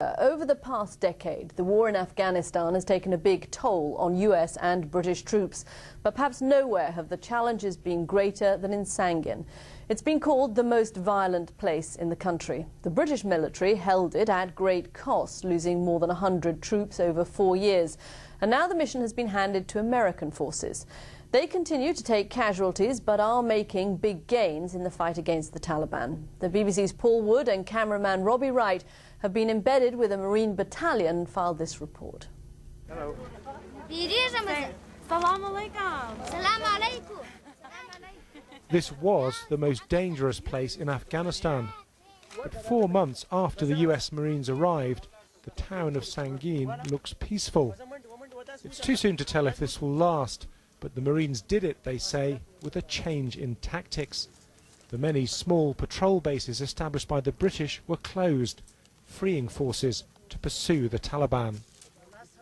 Over the past decade, the war in Afghanistan has taken a big toll on US and British troops. But perhaps nowhere have the challenges been greater than in Sangin. It's been called the most violent place in the country. The British military held it at great cost, losing more than 100 troops over 4 years. And now the mission has been handed to American forces. They continue to take casualties but are making big gains in the fight against the Taliban. The BBC's Paul Wood and cameraman Robbie Wright have been embedded with a Marine battalion and filed this report. Hello. This was the most dangerous place in Afghanistan. But 4 months after the US Marines arrived, the town of Sangin looks peaceful. It's too soon to tell if this will last, but the Marines did it, they say, with a change in tactics. The many small patrol bases established by the British were closed, freeing forces to pursue the Taliban.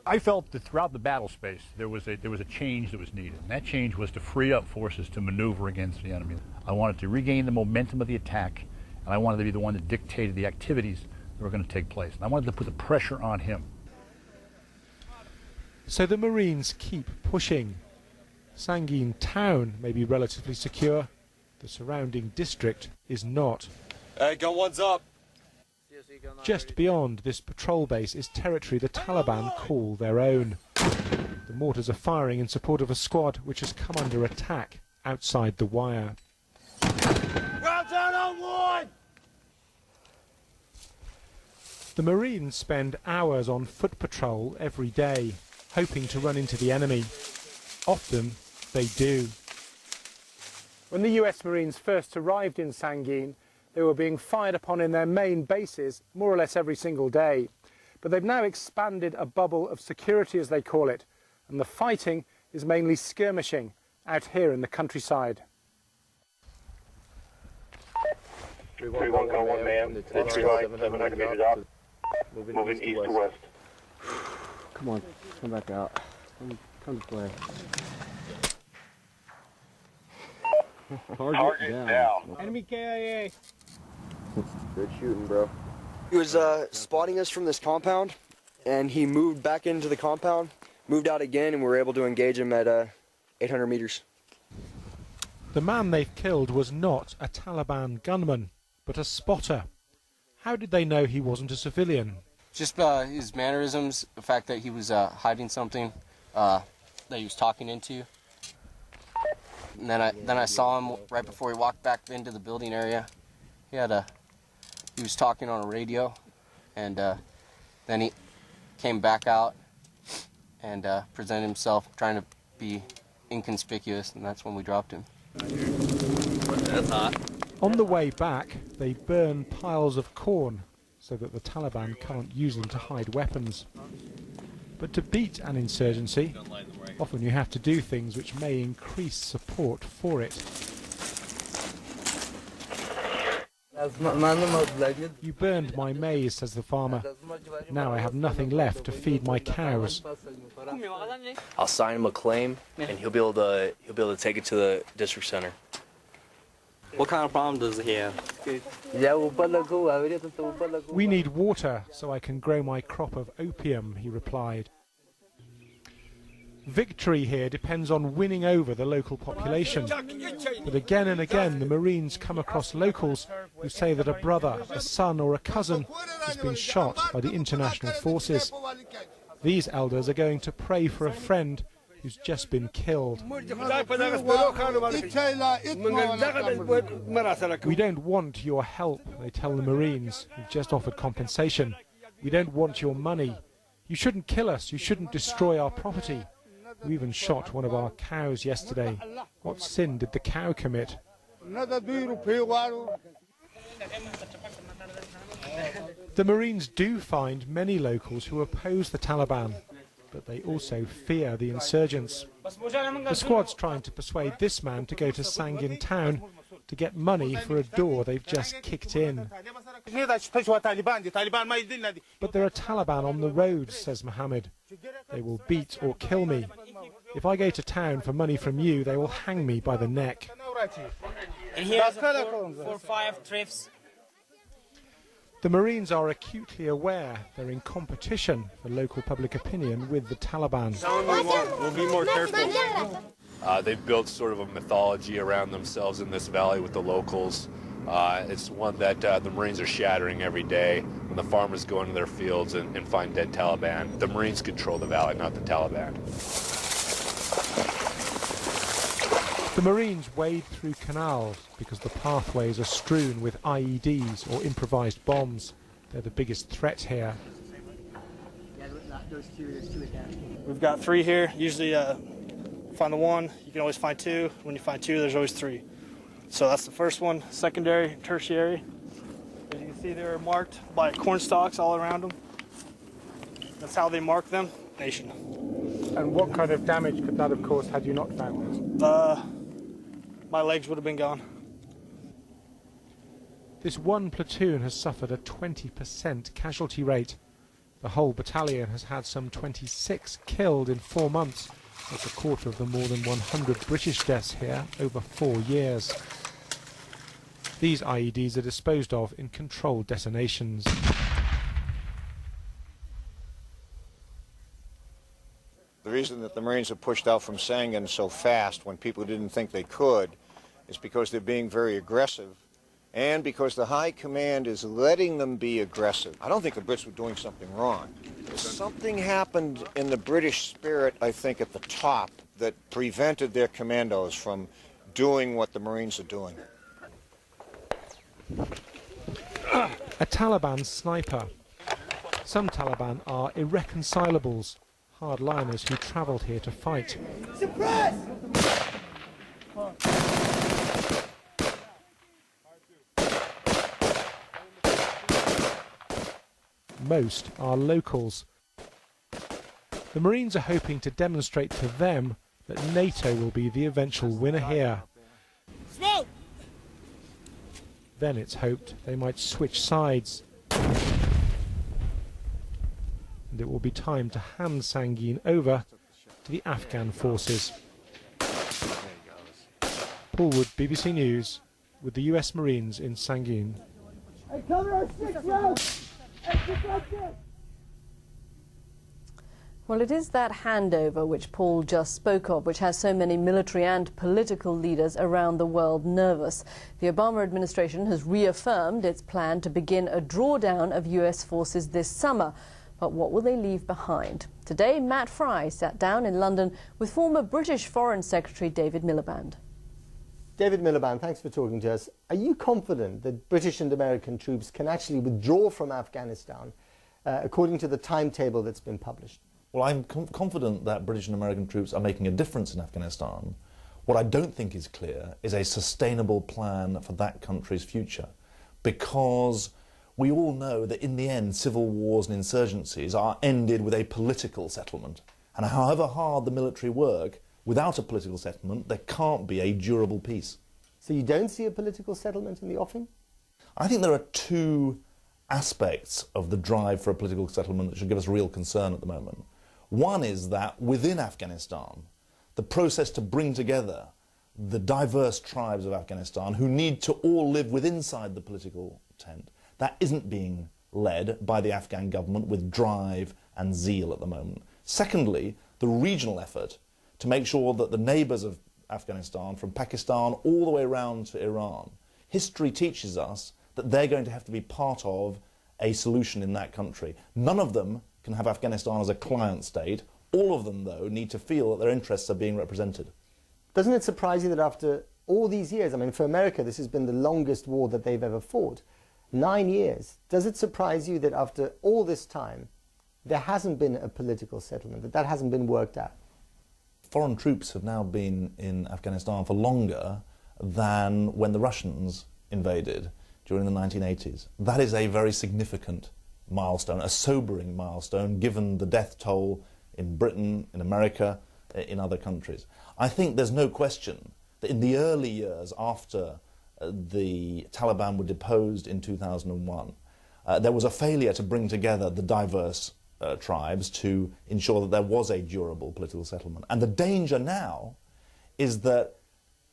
I felt that throughout the battle space there was a change that was needed, and that change was to free up forces to maneuver against the enemy. I wanted to regain the momentum of the attack, and I wanted to be the one that dictated the activities that were going to take place. And I wanted to put the pressure on him. So the Marines keep pushing. Sangin town may be relatively secure. The surrounding district is not. Hey, gun one's up. Just beyond this patrol base is territory the Taliban call their own. The mortars are firing in support of a squad which has come under attack outside the wire. Well done on one! The Marines spend hours on foot patrol every day, hoping to run into the enemy. Often they do. When the US Marines first arrived in Sangin, they were being fired upon in their main bases more or less every single day. But they've now expanded a bubble of security, as they call it, and the fighting is mainly skirmishing out here in the countryside. 3-1, man. Entry line, 700 meters out. Moving east to west. Come on, come back out. Come to play. Target down. Enemy KIA. Good shooting, bro. He was spotting us from this compound, and he moved back into the compound, moved out again, and we were able to engage him at 800 meters. The man they've killed was not a Taliban gunman, but a spotter. How did they know he wasn't a civilian? Just his mannerisms, the fact that he was hiding something that he was talking into. And then I saw him right before he walked back into the building area. He was talking on a radio, and then he came back out and presented himself, trying to be inconspicuous, and that's when we dropped him. That's hot. On the way back, they burn piles of corn so that the Taliban can't use them to hide weapons. But to beat an insurgency, often you have to do things which may increase support for it. You burned my maize, says the farmer. Now I have nothing left to feed my cows. I'll sign him a claim, and he'll be able to take it to the district center. What kind of problem does he have? We need water so I can grow my crop of opium, he replied. Victory here depends on winning over the local population. But again and again the Marines come across locals who say that a brother, a son or a cousin has been shot by the international forces. These elders are going to pray for a friend who's just been killed. We don't want your help, they tell the Marines, who've just offered compensation. We don't want your money. You shouldn't kill us, you shouldn't destroy our property. We even shot one of our cows yesterday. What sin did the cow commit? The Marines do find many locals who oppose the Taliban, but they also fear the insurgents. The squad's trying to persuade this man to go to Sangin town to get money for a door they've just kicked in. But there are Taliban on the roads, says Mohammed. They will beat or kill me. If I go to town for money from you, they will hang me by the neck. And here's 4 or 5 trips. The Marines are acutely aware they're in competition for local public opinion with the Taliban. We'll be more careful. They've built sort of a mythology around themselves in this valley with the locals. It's one that the Marines are shattering every day when the farmers go into their fields and find dead Taliban. The Marines control the valley, not the Taliban. The Marines wade through canals because the pathways are strewn with IEDs or improvised bombs. They're the biggest threat here. We've got 3 here. Usually find the one, you can always find 2. When you find 2, there's always 3. So that's the first one, secondary, tertiary. As you can see, they're marked by corn stalks all around them. That's how they mark them. Nation. And what kind of damage could that have caused had you not found it? My legs would have been gone. This one platoon has suffered a 20% casualty rate. The whole battalion has had some 26 killed in 4 months. That's a quarter of the more than 100 British deaths here over 4 years. These IEDs are disposed of in controlled detonations. The reason that the Marines have pushed out from Sangin so fast when people didn't think they could is because they're being very aggressive and because the high command is letting them be aggressive. I don't think the Brits were doing something wrong. Something happened in the British spirit, I think, at the top that prevented their commandos from doing what the Marines are doing. A Taliban sniper. Some Taliban are irreconcilables, hardliners who travelled here to fight. Suppress! Most are locals. The Marines are hoping to demonstrate to them that NATO will be the eventual winner here. Smoke! Then it's hoped they might switch sides. And it will be time to hand Sangin over to the Afghan forces. Paul Wood, BBC News, with the US Marines in Sangin. Hey, cover our 6 rounds! Well, it is that handover which Paul just spoke of, which has so many military and political leaders around the world nervous. The Obama administration has reaffirmed its plan to begin a drawdown of US forces this summer. But what will they leave behind? Today, Matt Fry sat down in London with former British Foreign Secretary David Miliband. David Miliband, thanks for talking to us. Are you confident that British and American troops can actually withdraw from Afghanistan according to the timetable that's been published? Well, I'm confident that British and American troops are making a difference in Afghanistan. What I don't think is clear is a sustainable plan for that country's future, because we all know that in the end civil wars and insurgencies are ended with a political settlement. And however hard the military work, without a political settlement, there can't be a durable peace. So you don't see a political settlement in the offing? I think there are 2 aspects of the drive for a political settlement that should give us real concern at the moment. One is that within Afghanistan, the process to bring together the diverse tribes of Afghanistan who need to all live inside the political tent, that isn't being led by the Afghan government with drive and zeal at the moment. Secondly, the regional effort to make sure that the neighbours of Afghanistan, from Pakistan all the way around to Iran, history teaches us that they're going to have to be part of a solution in that country. None of them can have Afghanistan as a client state. All of them, though, need to feel that their interests are being represented. Doesn't it surprise you that after all these years, I mean, for America, this has been the longest war that they've ever fought, 9 years. Does it surprise you that after all this time, there hasn't been a political settlement, that hasn't been worked out? Foreign troops have now been in Afghanistan for longer than when the Russians invaded during the 1980s. That is a very significant milestone, a sobering milestone, given the death toll in Britain, in America, in other countries. I think there's no question that in the early years after the Taliban were deposed in 2001, there was a failure to bring together the diverse tribes to ensure that there was a durable political settlement. And the danger now is that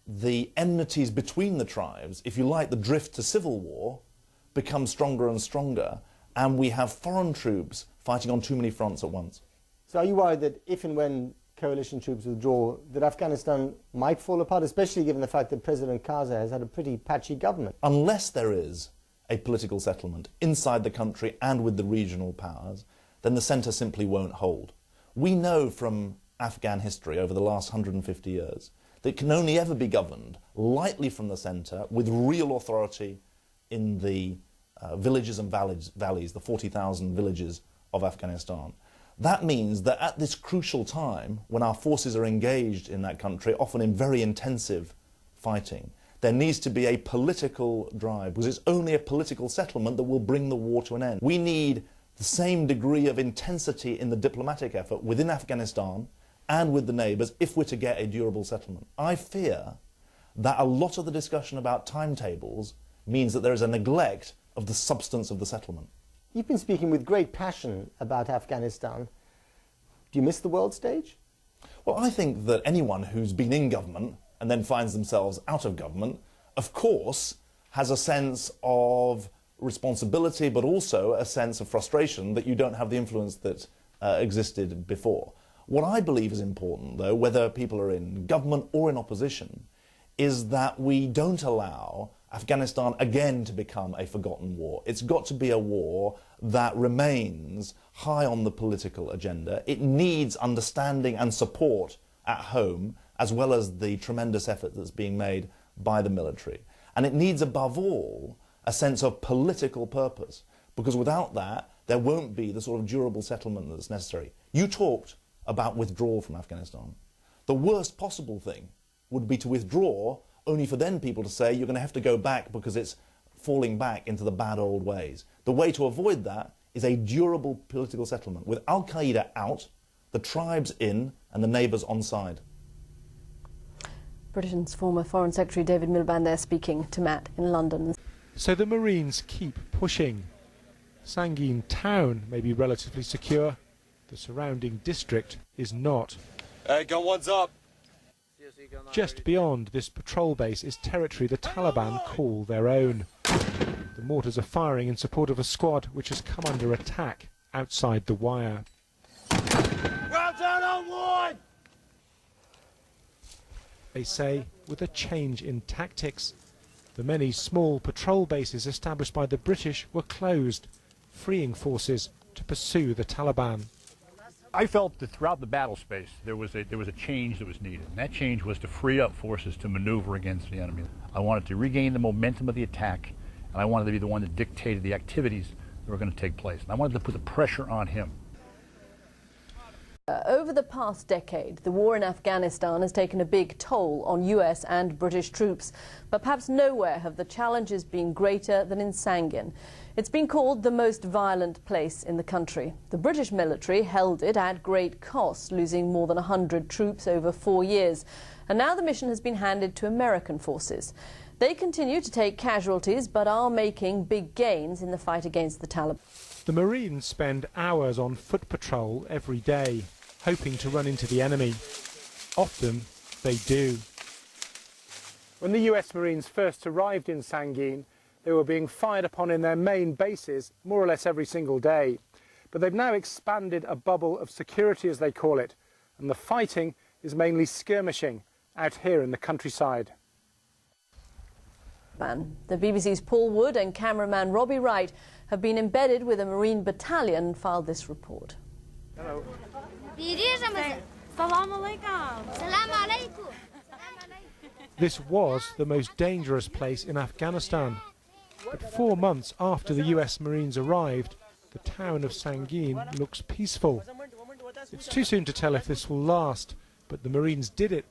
the enmities between the tribes, if you like, the drift to civil war, become stronger and stronger, and we have foreign troops fighting on too many fronts at once. So are you worried that if and when coalition troops withdraw, that Afghanistan might fall apart, especially given the fact that President Karzai has had a pretty patchy government? Unless there is a political settlement inside the country and with the regional powers, then the centre simply won't hold. We know from Afghan history over the last 150 years that it can only ever be governed lightly from the centre with real authority in the villages and valleys, the 40,000 villages of Afghanistan. That means that at this crucial time, when our forces are engaged in that country, often in very intensive fighting, there needs to be a political drive, because it's only a political settlement that will bring the war to an end. We need the same degree of intensity in the diplomatic effort within Afghanistan and with the neighbours if we're to get a durable settlement. I fear that a lot of the discussion about timetables means that there is a neglect of the substance of the settlement. You've been speaking with great passion about Afghanistan. Do you miss the world stage? Well, I think that anyone who's been in government and then finds themselves out of government, of course, has a sense of responsibility, but also a sense of frustration that you don't have the influence that existed before. What I believe is important, though, whether people are in government or in opposition, is that we don't allow Afghanistan again to become a forgotten war. It's got to be a war that remains high on the political agenda. It needs understanding and support at home, as well as the tremendous effort that's being made by the military. And it needs, above all, a sense of political purpose, because without that, there won't be the sort of durable settlement that's necessary. You talked about withdrawal from Afghanistan. The worst possible thing would be to withdraw only for then people to say you're going to have to go back because it's falling back into the bad old ways. The way to avoid that is a durable political settlement with Al-Qaeda out, the tribes in, and the neighbours on side. Britain's former Foreign Secretary David Miliband there speaking to Matt in London. So the Marines keep pushing. Sangin town may be relatively secure. The surrounding district is not. Hey, gun one's up. Just beyond this patrol base is territory the Taliban call their own. The mortars are firing in support of a squad which has come under attack outside the wire. Round down on one! They say with a change in tactics. The many small patrol bases established by the British were closed, freeing forces to pursue the Taliban. I felt that throughout the battle space there was a change that was needed, and that change was to free up forces to maneuver against the enemy. I wanted to regain the momentum of the attack, and I wanted to be the one that dictated the activities that were going to take place. And I wanted to put the pressure on him. Over the past decade, the war in Afghanistan has taken a big toll on US and British troops, but perhaps nowhere have the challenges been greater than in Sangin. It's been called the most violent place in the country. The British military held it at great cost, losing more than 100 troops over 4 years. And now the mission has been handed to American forces. They continue to take casualties, but are making big gains in the fight against the Taliban. The Marines spend hours on foot patrol every day, hoping to run into the enemy. Often, they do. When the US Marines first arrived in Sangin, they were being fired upon in their main bases more or less every single day. But they've now expanded a bubble of security, as they call it, and the fighting is mainly skirmishing out here in the countryside. The BBC's Paul Wood and cameraman Robbie Wright have been embedded with a Marine battalion and filed this report. Hello. This was the most dangerous place in Afghanistan. But 4 months after the US Marines arrived, the town of Sangin looks peaceful. It's too soon to tell if this will last, but the Marines did it.